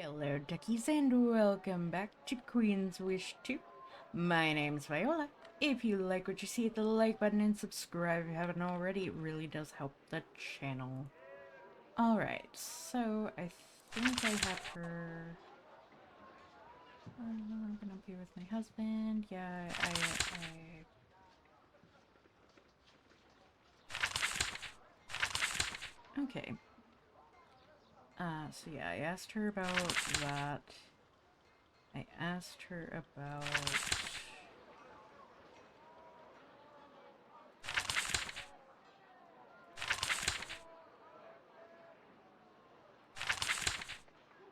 Hello, duckies, and welcome back to Queen's Wish 2. My name's Viola. If you like what you see, hit the like button and subscribe if you haven't already. It really does help the channel. Alright, so I think I have her... I'm gonna be with my husband. Yeah, Okay. So yeah, I asked her about that. I asked her about...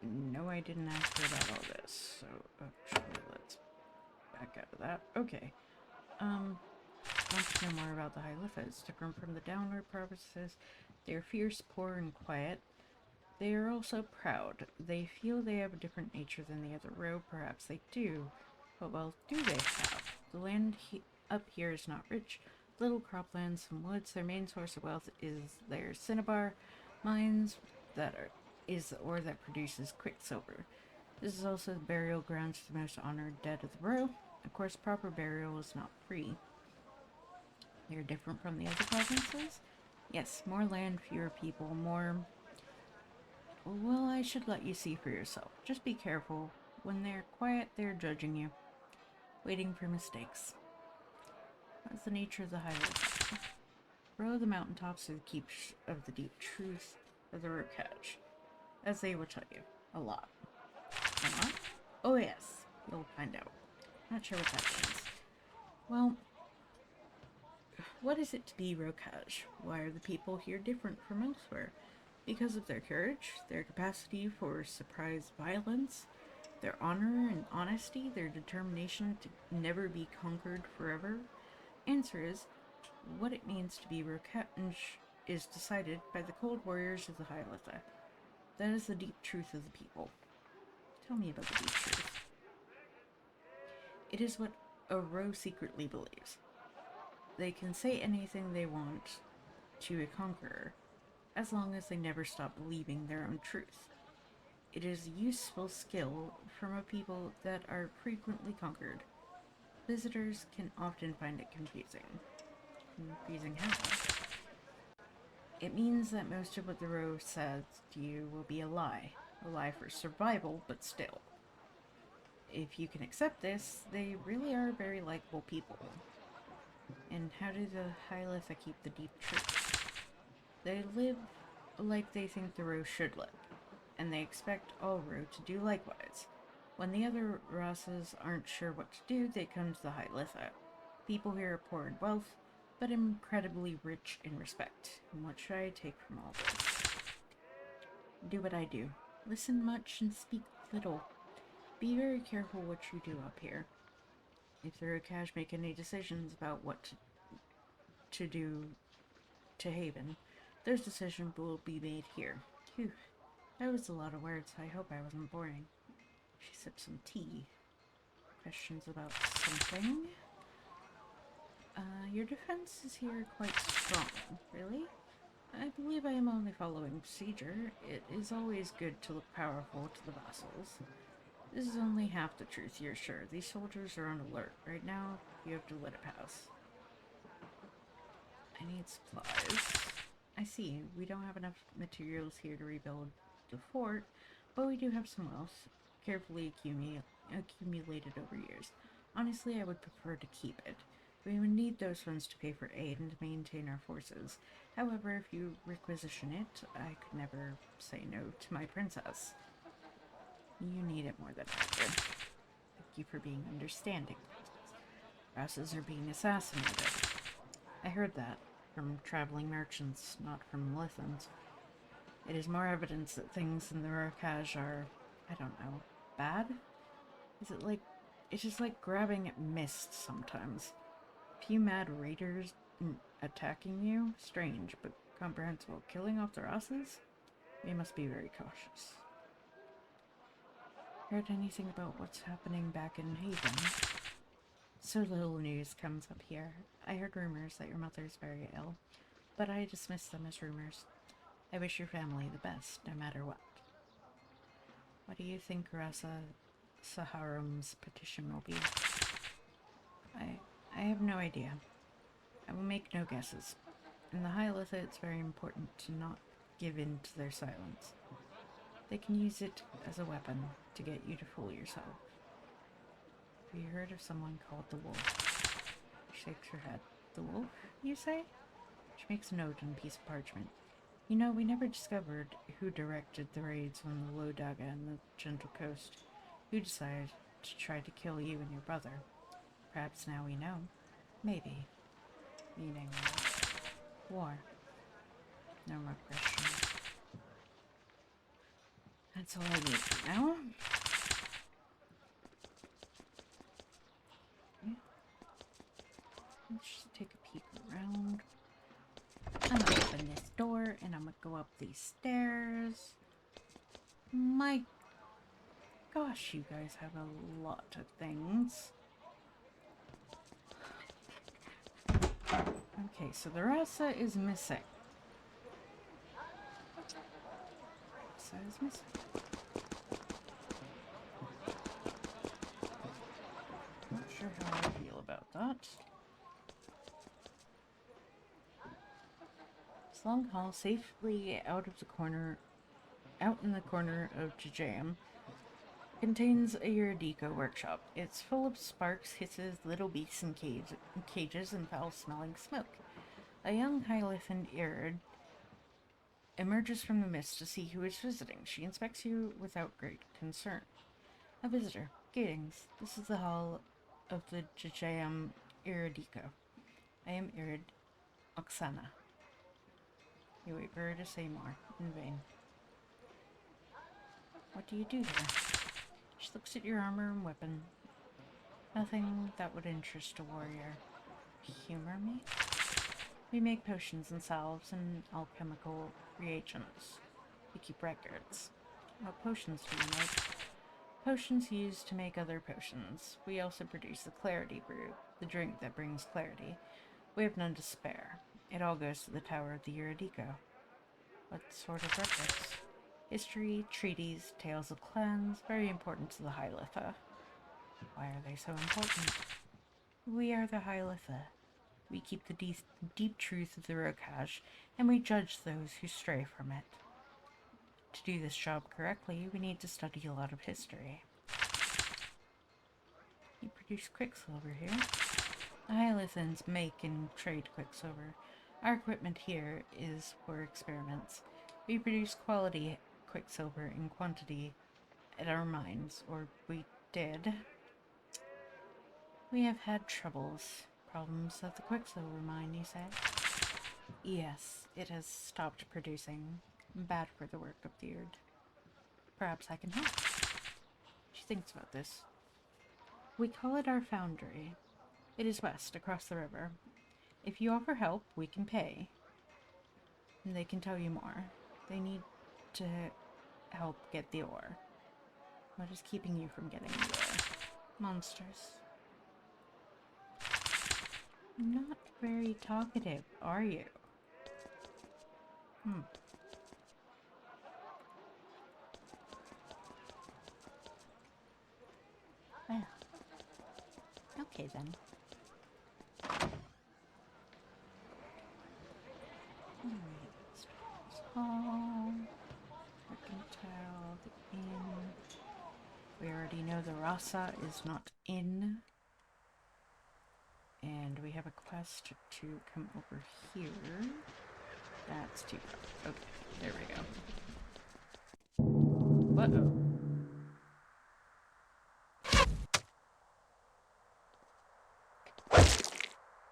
No, I didn't ask her about all this, so actually let's back out of that. Okay. Want to know more about the Highlithas. Different from the downward provinces, they are fierce, poor, and quiet. They are also proud. They feel they have a different nature than the other row. Perhaps they do. What wealth do they have? The land up here is not rich. Little croplands and woods. Their main source of wealth is their cinnabar mines that are is the ore that produces quicksilver. This is also the burial grounds for the most honored dead of the row. Of course, proper burial is not free. They're different from the other provinces? Yes, more land, fewer people, more... Well, I should let you see for yourself. Just be careful. When they're quiet, they're judging you. Waiting for mistakes. That's the nature of the highway. Below the mountaintops are the keeps of the deep truth of the Rokaj. As they will tell you. A lot. A lot? Oh yes. You'll find out. Not sure what that means. Well, what is it to be Rokaj? Why are the people here different from elsewhere? Because of their courage, their capacity for surprise violence, their honor and honesty, their determination to never be conquered forever? Answer is, what it means to be Rokaj is decided by the cold warriors of the Highlitha. That is the deep truth of the people. Tell me about the deep truth. It is what a row secretly believes. They can say anything they want to a conqueror, as long as they never stop believing their own truth. It is a useful skill from a people that are frequently conquered. Visitors can often find it confusing. Confusing how? It means that most of what the row says to you will be a lie. A lie for survival, but still. If you can accept this, they really are very likable people. And how do the Highlitha keep the deep truth? They live like they think the row should live, and they expect all row to do likewise. When the other races aren't sure what to do, they come to the Highlitha. People here are poor in wealth, but incredibly rich in respect. And what should I take from all this? Do what I do. Listen much and speak little. Be very careful what you do up here. If the Rokaj make any decisions about what to do to Haven, those decisions will be made here. Phew, that was a lot of words. I hope I wasn't boring. She sipped some tea. Questions about something? Your defense is here quite strong. Really? I believe I am only following procedure. It is always good to look powerful to the vassals. This is only half the truth, you're sure. These soldiers are on alert. Right now, you have to let it pass. I need supplies. I see. We don't have enough materials here to rebuild the fort, but we do have some wealth, carefully accumulated over years. Honestly, I would prefer to keep it. We would need those funds to pay for aid and to maintain our forces. However, if you requisition it, I could never say no to my princess. You need it more than I do. Thank you for being understanding. Races are being assassinated. I heard that from traveling merchants, not from Lithans. It is more evidence that things in the Rokaj are, I don't know, bad? Is it like... It's just like grabbing at mist sometimes. A few mad raiders attacking you? Strange, but comprehensible. Killing off the Rosses? We must be very cautious. Heard anything about what's happening back in Haven? So little news comes up here. I heard rumors that your mother is very ill, but I dismiss them as rumors. I wish your family the best, no matter what. What do you think Rasa Saharum's petition will be? I have no idea. I will make no guesses. In the High-Litha, it's very important to not give in to their silence. They can use it as a weapon to get you to fool yourself. Have you heard of someone called the Wolf? She shakes her head. The Wolf, you say? She makes a note on a piece of parchment. You know, we never discovered who directed the raids on the Lodaga and the Gentle Coast. Who decided to try to kill you and your brother? Perhaps now we know. Maybe. Meaning war. No more questions. That's all I need for now. Okay. Let's just take a peek around. I'm gonna open this door and I'm gonna go up these stairs. My gosh, you guys have a lot of things. Okay, so the Rasa is missing. Rasa is missing. Not sure how I feel about that. Slung Hall, safely out in the corner of Jajam, contains a Eurydico workshop. It's full of sparks, hisses, little beasts in cages, and foul-smelling smoke. A young Highlithan Irid emerges from the mist to see who is visiting. She inspects you without great concern. A visitor. Greetings. This is the hall of the Jajam Eurydico. I am Irid Oksana. You wait for her to say more. In vain. What do you do here? She looks at your armor and weapon. Nothing that would interest a warrior. Humor me? We make potions and salves and alchemical reagents. We keep records. What potions do you make? Potions used to make other potions. We also produce the Clarity Brew, the drink that brings clarity. We have none to spare. It all goes to the Tower of the Eurydico. What sort of records? History, treaties, tales of clans, very important to the High-Litha. Why are they so important? We are the High-Litha. We keep the deep truth of the Rokaj, and we judge those who stray from it. To do this job correctly, we need to study a lot of history. You produce quicksilver here. The High-Lithans make and trade quicksilver. Our equipment here is for experiments. We produce quality quicksilver in quantity at our mines, or we did. We have had troubles. Problems at the quicksilver mine, you say? Yes, it has stopped producing. Bad for the work of the Erd. Perhaps I can help. She thinks about this. We call it our foundry. It is west, across the river. If you offer help, we can pay. And they can tell you more. They need to help get the ore. What is keeping you from getting the ore? Monsters. Not very talkative, are you? Well, okay then. Hall, Mercantile, the inn. We already know the Rasa is not in. And we have a quest to come over here. That's too far. Okay, there we go. Uh-oh.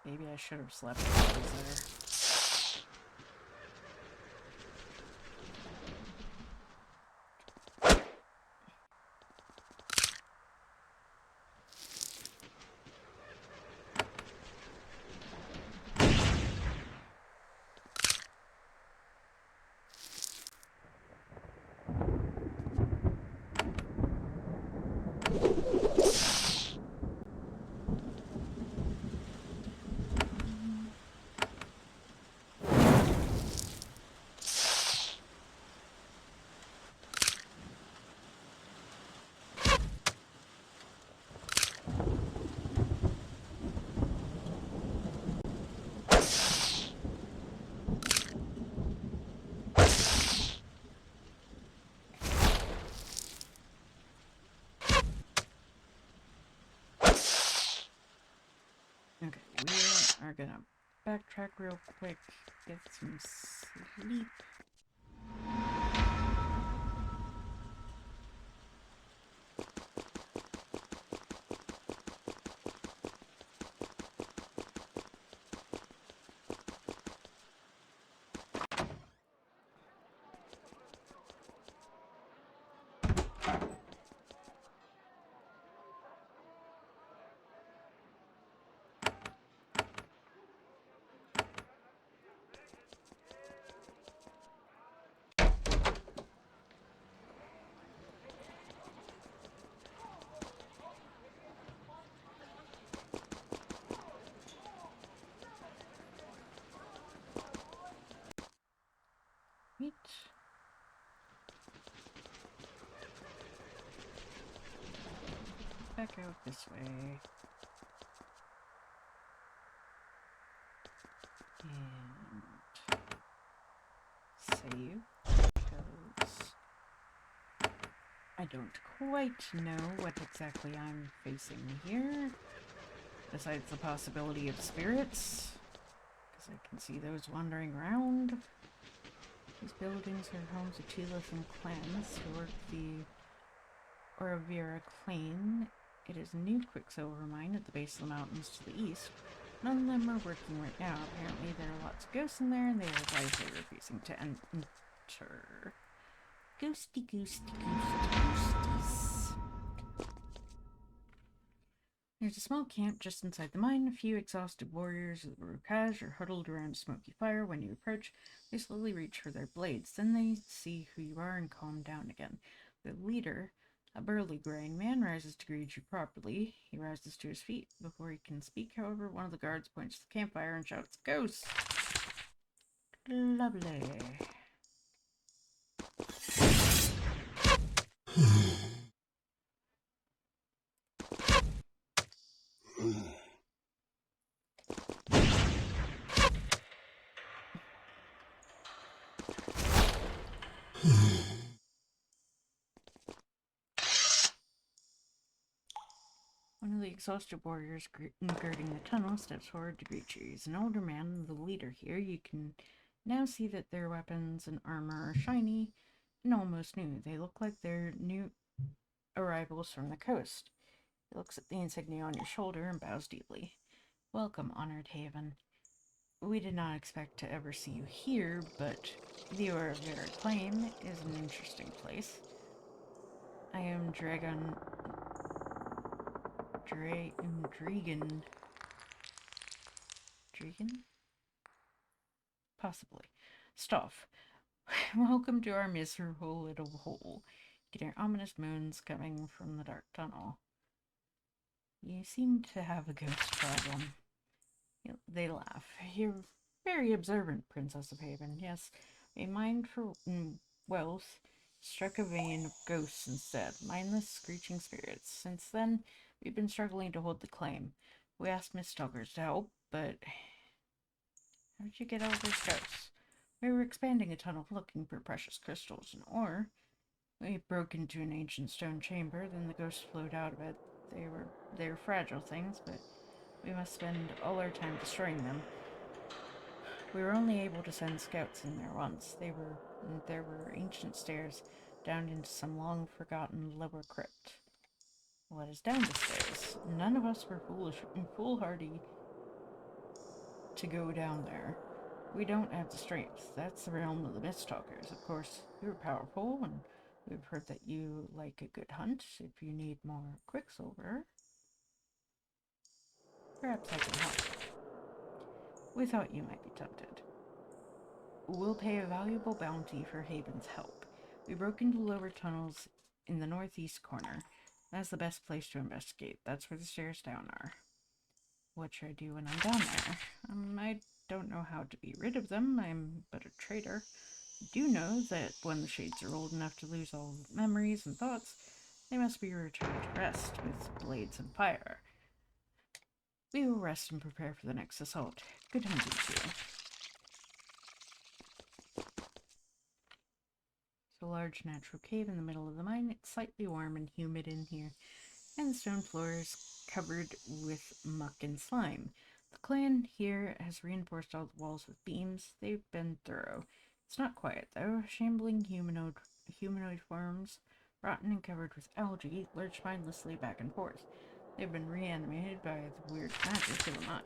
Maybe I should have slept while I was there. are gonna backtrack real quick, get some sleep. Right. Back out this way. And save. Because I don't quite know what exactly I'm facing here. Besides the possibility of spirits. Because I can see those wandering around. These buildings are homes of two Lithium clans who work the Oravira Plain. It is a new Quicksilver mine at the base of the mountains to the east. None of them are working right now. Apparently there are lots of ghosts in there and they are wisely refusing to enter. Ghosty, ghosty, ghosty, ghosties. There's a small camp just inside the mine. A few exhausted warriors of the Rukaj are huddled around a smoky fire. When you approach, they slowly reach for their blades. Then they see who you are and calm down again. The leader, a burly graying man, rises to greet you properly. He rises to his feet. Before he can speak, however, one of the guards points to the campfire and shouts, "Ghosts!" Lovely. One of the exhausted warriors girding the tunnel steps forward to greet you. He's an older man, the leader here. You can now see that their weapons and armor are shiny and almost new. They look like they're new arrivals from the coast. He looks at the insignia on your shoulder and bows deeply. "Welcome, honored haven. We did not expect to ever see you here, but the Oravira Plain is an interesting place. I am Dragon... Dragon... Possibly. Stoff. Welcome to our miserable little hole. You can hear ominous moans coming from the dark tunnel. You seem to have a ghost problem." They laugh. "You're very observant, Princess of Haven. Yes, a mind for wealth struck a vein of ghosts instead, mindless, screeching spirits. Since then, we've been struggling to hold the claim. We asked Miss Stalkers to help, but how did you get all those ghosts? We were expanding a tunnel looking for precious crystals and ore. We broke into an ancient stone chamber, then the ghosts flowed out of it. They were fragile things, but we must spend all our time destroying them. We were only able to send scouts in there once. There were ancient stairs down into some long-forgotten lower crypt. Let us down the stairs. None of us were foolhardy to go down there. We don't have the strength. That's the realm of the Mistalkers. Of course, you're powerful, and we've heard that you like a good hunt. If you need more Quicksilver, perhaps I can help. We thought you might be tempted. We'll pay a valuable bounty for Haven's help. We broke into lower tunnels in the northeast corner. That's the best place to investigate. That's where the stairs down are. What should I do when I'm down there? I don't know how to be rid of them. I'm but a traitor. I do know that when the shades are old enough to lose all memories and thoughts, they must be returned to rest with blades and fire. We will rest and prepare for the next assault. Good hunting to you." It's a large natural cave in the middle of the mine. It's slightly warm and humid in here, and the stone floor is covered with muck and slime. The clan here has reinforced all the walls with beams. They've been thorough. It's not quiet, though. Shambling humanoid forms, rotten and covered with algae, lurch mindlessly back and forth. They've been reanimated by the weird magic of the mine.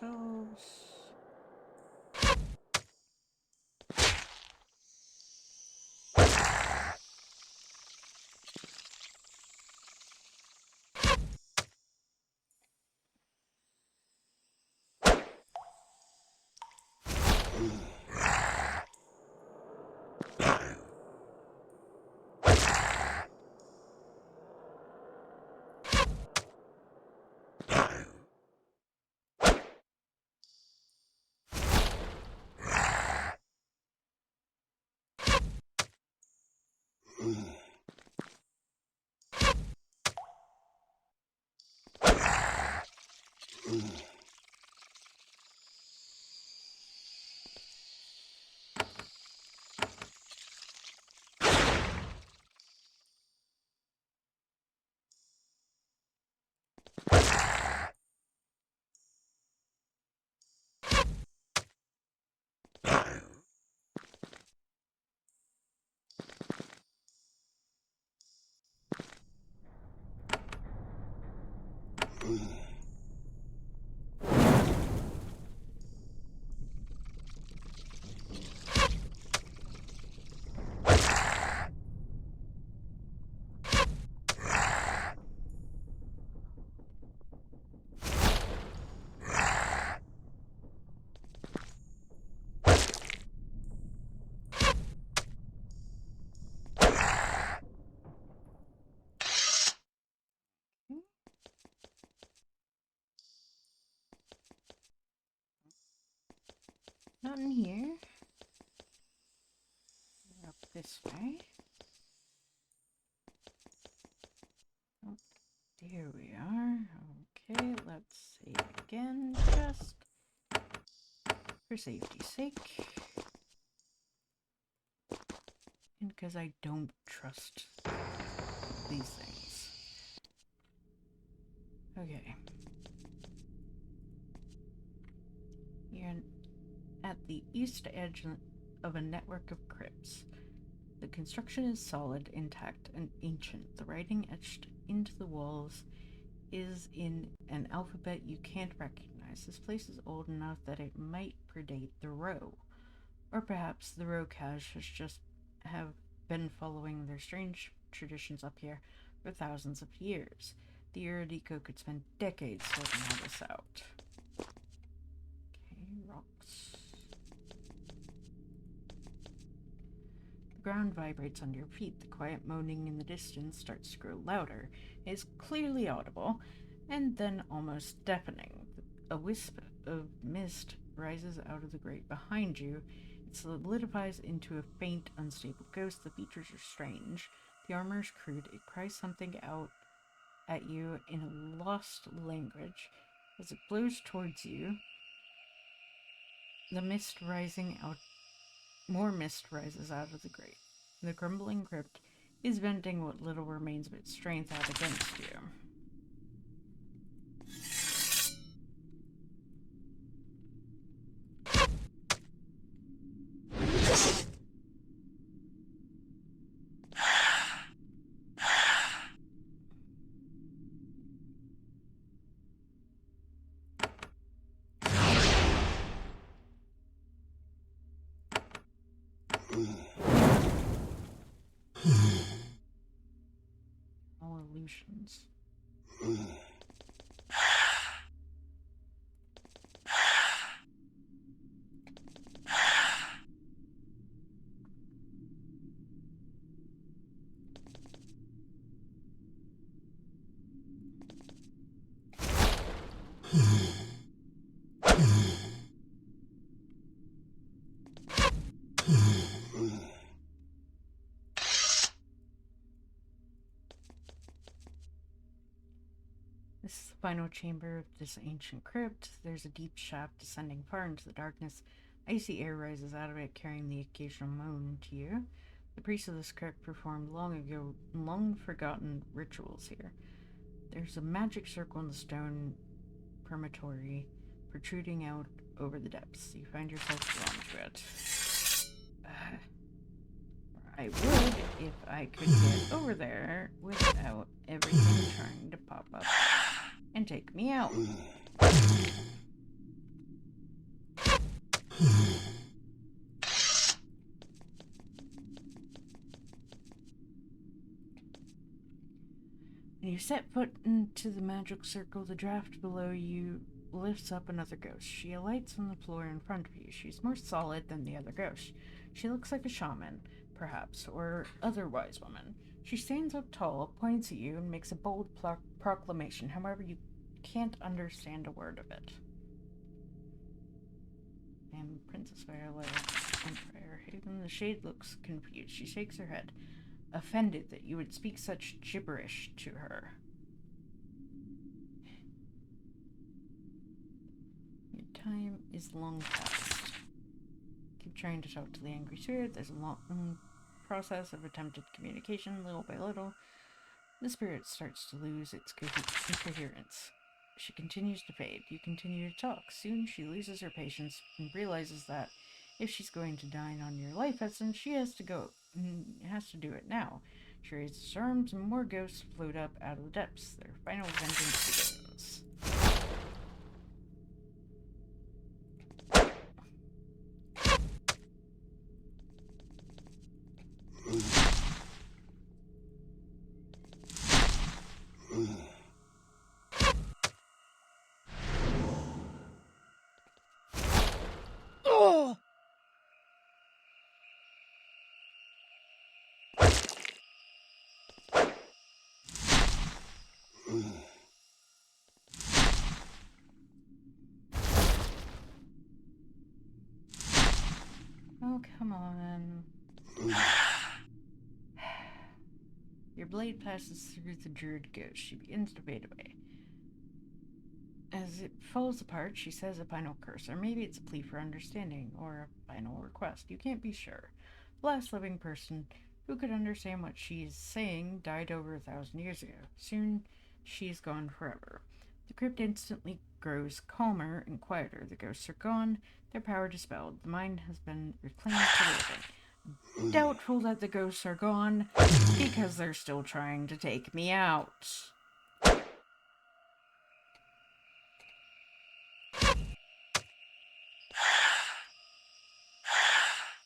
Ourselves. Not in here. Up this way. Oh, here we are. Okay, let's save again, just for safety's sake. And because I don't trust these things. Okay. You're at the east edge of a network of crypts. The construction is solid, intact, and ancient. The writing etched into the walls is in an alphabet you can't recognize. This place is old enough that it might predate the Row. Or perhaps the Row Cache has just have been following their strange traditions up here for thousands of years. The Eurydico could spend decades sorting all this out. Okay, rocks. The ground vibrates under your feet. The quiet moaning in the distance starts to grow louder. It is clearly audible, and then almost deafening. A wisp of mist rises out of the grate behind you. It solidifies into a faint, unstable ghost. The features are strange. The armor is crude. It cries something out at you in a lost language. As it blows towards you, more mist rises out of the grate. The crumbling crypt is venting what little remains of its strength out against you. All illusions. This is the final chamber of this ancient crypt. There's a deep shaft descending far into the darkness. Icy air rises out of it, carrying the occasional moan to you. The priests of this crypt performed long forgotten rituals here. There's a magic circle in the stone promontory protruding out over the depths. You find yourself drawn to it. I would if I could get over there without everything trying to pop up and take me out. When you set foot into the magic circle, the draft below you lifts up another ghost. She alights on the floor in front of you. She's more solid than the other ghosts. She looks like a shaman, perhaps, or other wise woman. She stands up tall, points at you, and makes a bold proclamation. However, you can't understand a word of it. And Princess Viola and Friar Haven, the shade looks confused. She shakes her head, offended that you would speak such gibberish to her. Your time is long past. Keep trying to talk to the angry spirit. There's a long process of attempted communication. Little by little, the spirit starts to lose its incoherence. She continues to fade. You continue to talk. Soon she loses her patience and realizes that if she's going to dine on your life essence, she has to do it now. She raises her arms and more ghosts float up out of the depths. Their final vengeance begins. Oh, come on. Your blade passes through the druid ghost. She begins to fade away. As it falls apart, she says a final curse, or maybe it's a plea for understanding, or a final request. You can't be sure. The last living person who could understand what she is saying died over 1,000 years ago. Soon, she is gone forever. The crypt instantly grows calmer and quieter. The ghosts are gone, their power dispelled. The mind has been reclaimed to the living. Doubtful that the ghosts are gone, because they're still trying to take me out.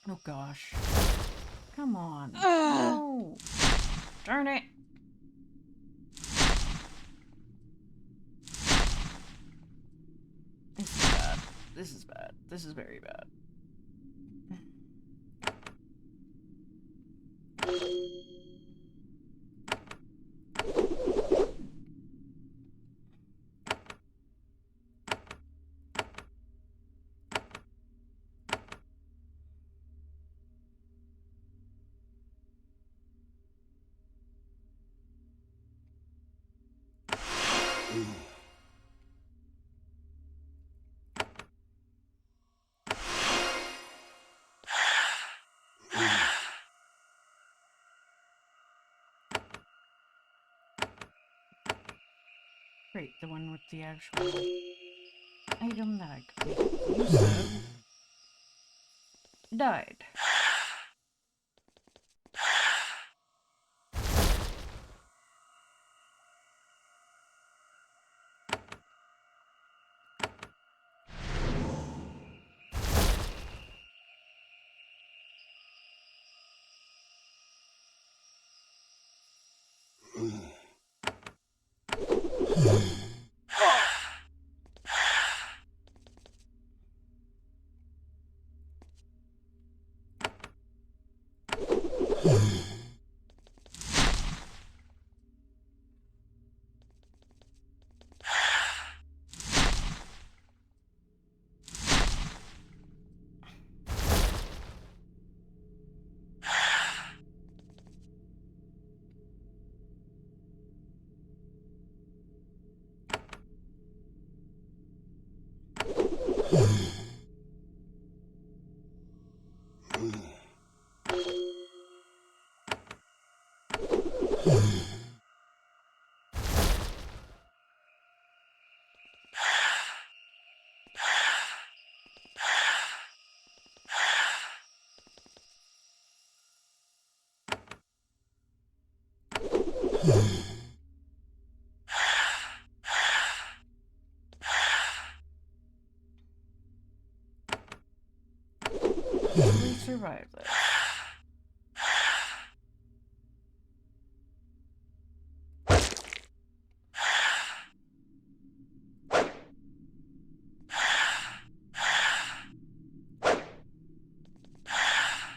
Oh gosh. Come on. No! Darn it! This is bad. This is bad. This is very bad. Great, the one with the actual item that I could make use of died. We survived this.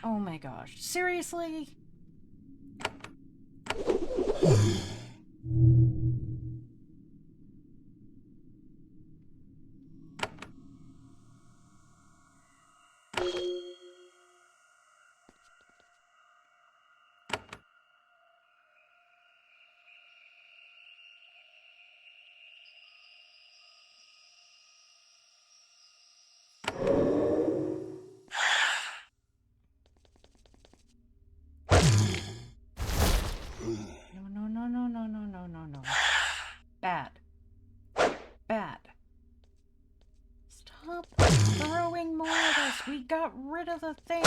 Oh my gosh. Seriously? No. Bad. Bad. Stop throwing more at us. We got rid of the thing.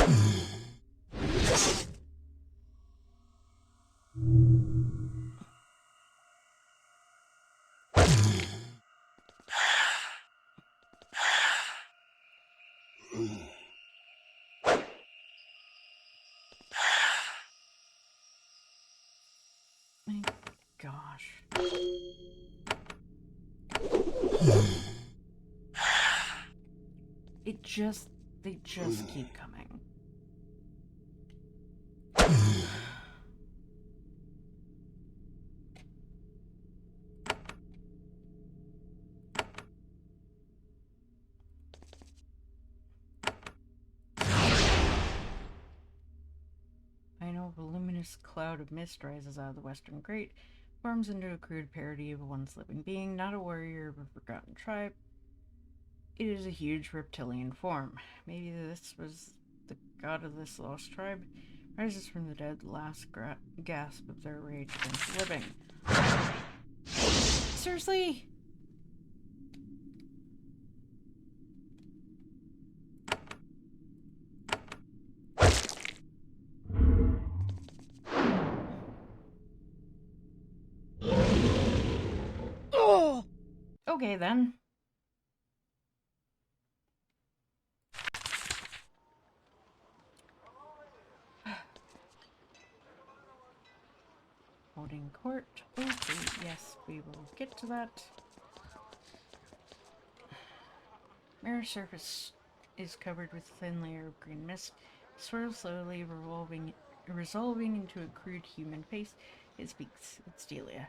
My gosh. They just keep coming. A voluminous cloud of mist rises out of the western grate, forms into a crude parody of a once living being, not a warrior of a forgotten tribe. It is a huge reptilian form. Maybe this was the god of this lost tribe. Rises from the dead, last gasp of their rage against the living. Seriously? Oh! Okay then. Holding court. Okay, yes, we will get to that. Mirror surface is covered with a thin layer of green mist. Swirls slowly, resolving into a crude human face. It speaks. It's Delia.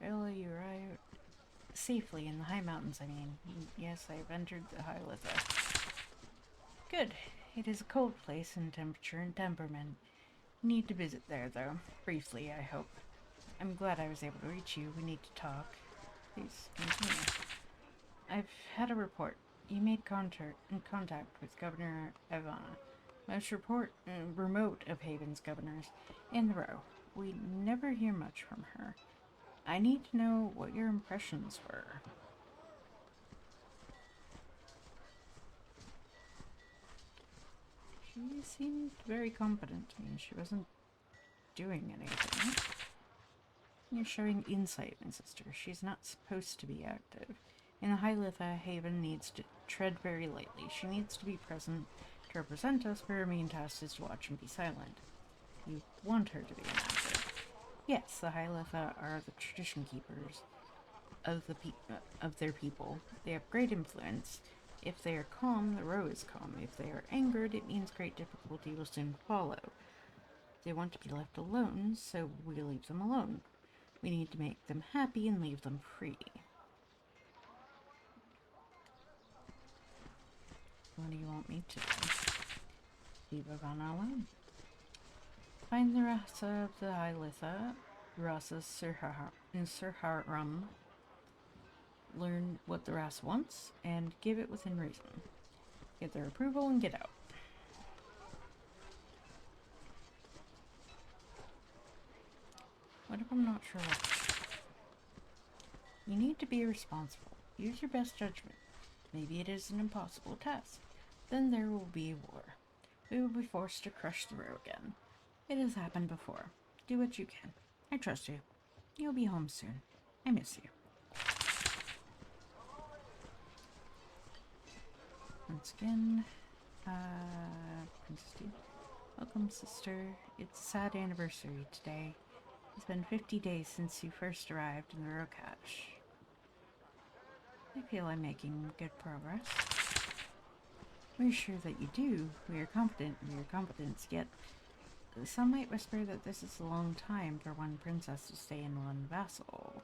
Viola, you arrived safely in the high mountains, I mean. Yes, I have entered the High Litha. Good. It is a cold place in temperature and temperament. Need to visit there, though. Briefly, I hope. I'm glad I was able to reach you. We need to talk. Please, continue. I've had a report. You made contact with Governor Ivana, most remote of Haven's governors in the row. We never hear much from her. I need to know what your impressions were. She seemed very competent. I mean, she wasn't doing anything. You're showing insight, my sister. She's not supposed to be active. In the High Litha, Haven needs to tread very lightly. She needs to be present to represent us, but her main task is to watch and be silent. You want her to be inactive. Yes, the High Litha are the tradition keepers of their people. They have great influence. If they are calm, the row is calm. If they are angered, it means great difficulty will soon follow. They want to be left alone, so we leave them alone. We need to make them happy and leave them free. What do you want me to do? Leave Ivana alone. Find the Rasa of the High Litha, Rasa Sirharam. learn what the rest wants and give it within reason. Get their approval and get out. What if I'm not sure what to do? You need to be responsible. Use your best judgment. Maybe it is an impossible task. Then there will be war. We will be forced to crush the row again. It has happened before. Do what you can. I trust you. You'll be home soon. I miss you. Once again, Princess D. Welcome, sister. It's a sad anniversary today. It's been 50 days since you first arrived in the row catch. I feel I'm making good progress. We're sure that you do. We are confident in your competence, yet some might whisper that this is a long time for one princess to stay in one vassal.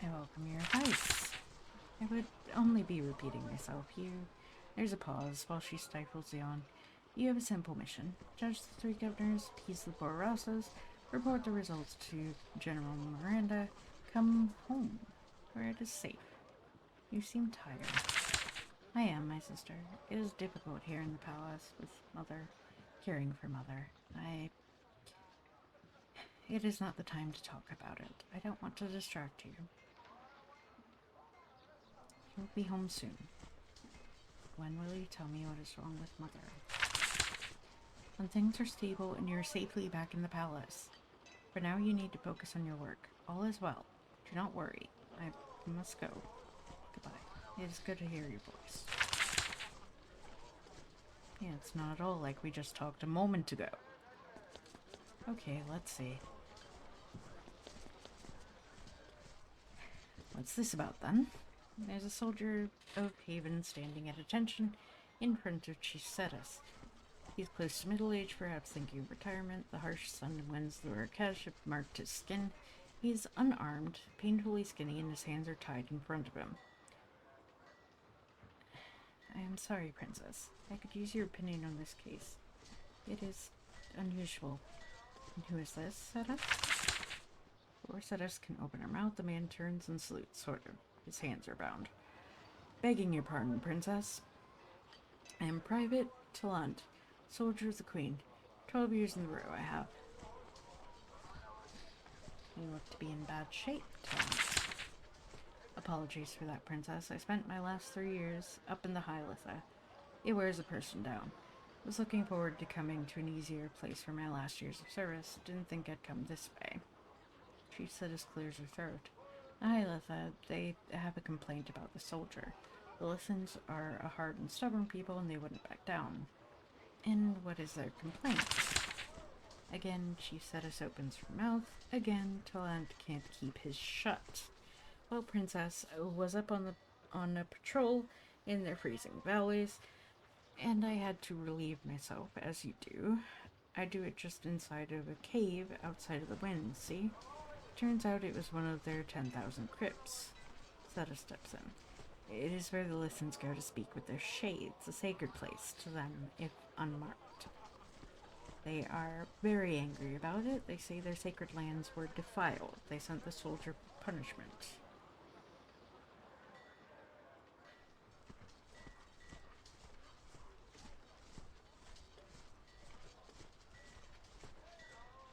I welcome your advice. I would only be repeating myself. There's a pause while she stifles the yawn. You have a simple mission. Judge the 3 governors, appease the 4 Rousas, report the results to General Miranda, come home, where it is safe. You seem tired. I am, my sister. It is difficult here in the palace with Mother, caring for Mother. It is not the time to talk about it. I don't want to distract you. You'll be home soon. When will you tell me what is wrong with Mother? When things are stable and you're safely back in the palace. For now, you need to focus on your work. All is well. Do not worry. I must go. Goodbye. It is good to hear your voice. Yeah, it's not at all like we just talked a moment ago. Okay, let's see. What's this about, then? There's a soldier of Haven standing at attention in front of Chief Cetus. He's close to middle age, perhaps thinking of retirement. The harsh sun and winds of the Rakesh have marked his skin. He's unarmed, painfully skinny, and his hands are tied in front of him. I am sorry, Princess. I could use your opinion on this case. It is unusual. And who is this, Cetus? Before Cetus can open her mouth, the man turns and salutes, sort of. His hands are bound. Begging your pardon, Princess. I am Private Talent, soldier of the Queen. 12 years in the row I have. You look to be in bad shape, Talent. Apologies for that, Princess. I spent my last 3 years up in the High Litha. It wears a person down. Was looking forward to coming to an easier place for my last years of service. Didn't think I'd come this way. Chief Cetus clears her throat. High Litha, they have a complaint about the soldier. The Lithans are a hard and stubborn people, and they wouldn't back down. And what is their complaint? Again, Chief Cetus opens her mouth. Again, Talent can't keep his shut. Well, Princess was up on a patrol in their freezing valleys, and I had to relieve myself, as you do. I do it just inside of a cave outside of the winds, see? Turns out it was one of their 10,000 crypts. Cetus steps in. It is where the Lithans go to speak with their shades, a sacred place to them if unmarked. They are very angry about it. They say their sacred lands were defiled. They sent the soldier for punishment.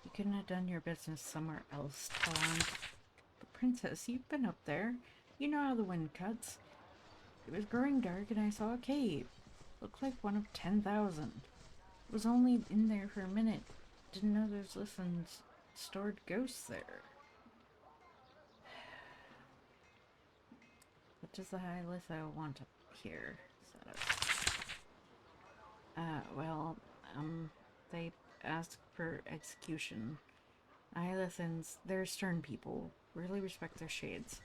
You couldn't have done your business somewhere else, Talent. But Princess, you've been up there. You know how the wind cuts. It was growing dark and I saw a cave. Looked like one of 10,000. Was only in there for a minute. Didn't know those Lithans stored ghosts there. What does the High Litha want up here? They ask for execution. High Lithans, they're stern people. Really respect their shades.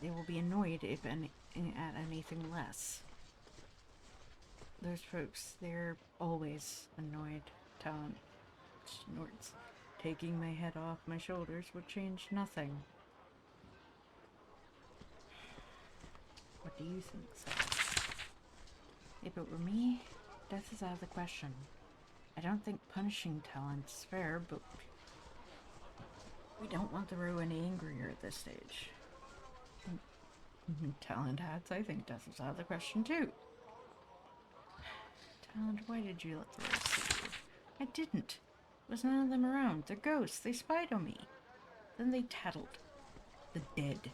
They will be annoyed at anything less. Those folks, they're always annoyed. Talent snorts. Taking my head off my shoulders would change nothing. What do you think, Cetus? If it were me, death is out of the question. I don't think punishing Talent is fair, but We don't want the row any angrier at this stage. Talent hats, I think, doesn't out of the question, too. Talent, why did you let the row see you? I didn't. There was none of them around. They're ghosts. They spied on me. Then they tattled. The dead.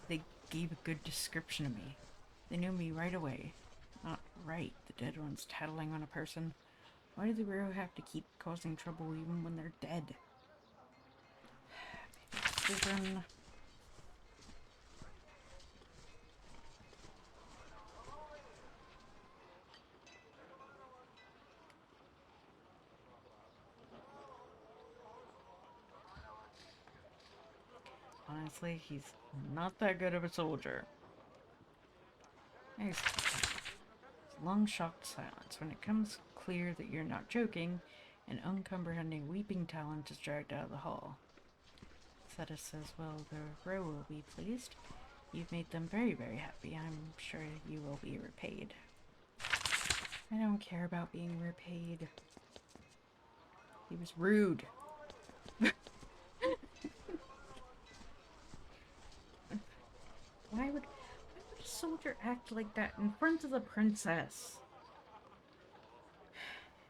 They gave a good description of me. They knew me right away. Not right, the dead ones tattling on a person. Why do the row have to keep causing trouble even when they're dead? Maybe honestly, he's not that good of a soldier. Nice. Long shocked silence. When it comes clear that you're not joking, an uncomprehending weeping Talent is dragged out of the hall. Thetis says, well, the row will be pleased. You've made them very, very happy. I'm sure you will be repaid. I don't care about being repaid. He was rude. Why would a soldier act like that in front of the princess?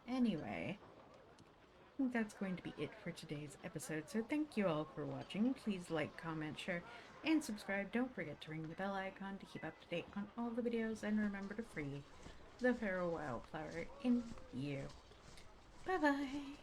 Anyway, I think that's going to be it for today's episode. So thank you all for watching. Please like, comment, share, and subscribe. Don't forget to ring the bell icon to keep up to date on all the videos. And remember to free the feral wildflower in you. Bye-bye.